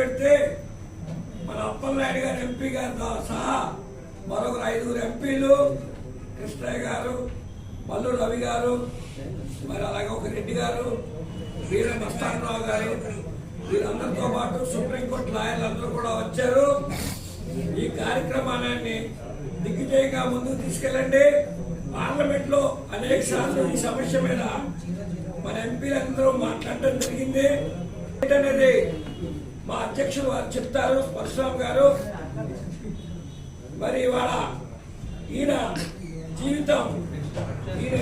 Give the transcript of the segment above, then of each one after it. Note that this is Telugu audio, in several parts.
పెడితే మన అప్పలనాయుడు గారు ఎంపీ గారితో సహా మరొక 5 ఎంపీలు, కృష్ణయ్య గారు, మల్లు రవి గారు, మరి అలాగే ఒక రెడ్డి గారు, వీర మస్తానరావు గారు, వీరందరితో పాటు సుప్రీంకోర్టు లాయర్లు అందరూ కూడా వచ్చారు. ఈ కార్యక్రమాన్ని దిగ్విజయంగా ముందుకు తీసుకెళ్ళండి. పార్లమెంట్ లో అనేక సార్లు ఈ సమస్య మీద మన ఎంపీలందరూ మాట్లాడటం జరిగింది. ఏంటనేది మా అధ్యక్షులు వారు చెప్తారు, పరశురామ్ గారు. మరి ఇవాళ ఈయన జీవితం, ఈయన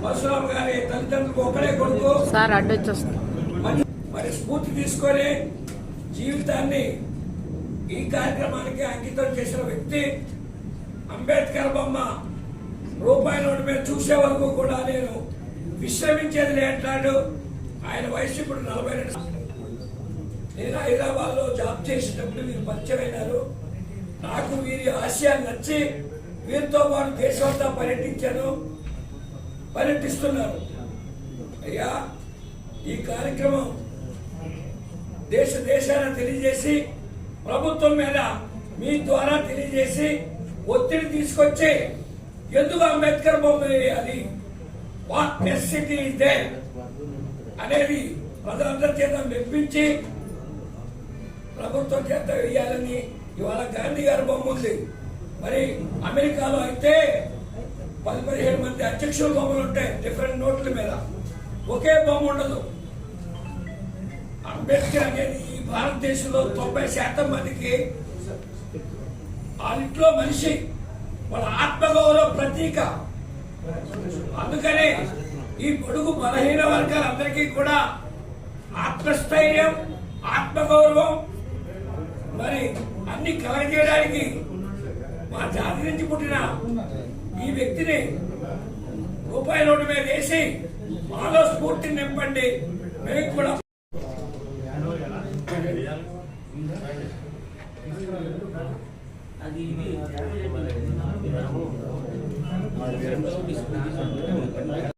పరశురామ్ గారి తల్లిదండ్రులకు ఒకడే కొడుకు. మరి స్ఫూర్తి తీసుకొని జీవితాన్ని ఈ కార్యక్రమానికి అంకితం చేసిన వ్యక్తి. అంబేద్కర్ బొమ్మ రూపాయి నోటు మీద చూసే వరకు కూడా నేను విశ్రమించేది లేంటాడు. ఆయన వయసు ఇప్పుడు 42. నేను హైదరాబాద్ లో జాబ్ చేసేటప్పుడు వీరు పరిచయమైనారు. నాకు వీరి ఆశయాలు నచ్చి వీరితో పాటు దేశమంతా పర్యటిస్తున్నారు. అయ్యా, ఈ కార్యక్రమం దేశాన తెలియజేసి ప్రభుత్వం మీద మీ ద్వారా తెలియజేసి ఒత్తిడి తీసుకొచ్చి ఎందుకు అంబేద్కర్ బొమ్మ వేయాలి, వాట్ నెసెసిటీ ఇస్ దేర్ అనేది ప్రజలందరి చేత మెప్పించి ప్రభుత్వం చేత వేయాలని ఇవాళ గాంధీ గారి బొమ్మ ఉంది. మరి అమెరికాలో అయితే 10-15 మంది అధ్యక్షుల బొమ్మలు ఉంటాయి, డిఫరెంట్ నోట్ల మీద, ఒకే బొమ్మ ఉండదు. అంబేద్కర్ అనేది ఈ భారతదేశంలో 90% మందికి వాళ్ళింట్లో మనిషి, వాళ్ళ ఆత్మగౌరవ ప్రతీక. అందుకనే ఈ పొడుగు బలహీన వర్గాలందరికీ కూడా ఆత్మస్థైర్యం, ఆత్మగౌరవం మరి అన్ని కలగజేయడానికి మా జాతి నుంచి పుట్టిన ఈ వ్యక్తిని రూపాయి నోటు మీద వేసి మాలో స్ఫూర్తిని నింపండి. మేము కూడా అది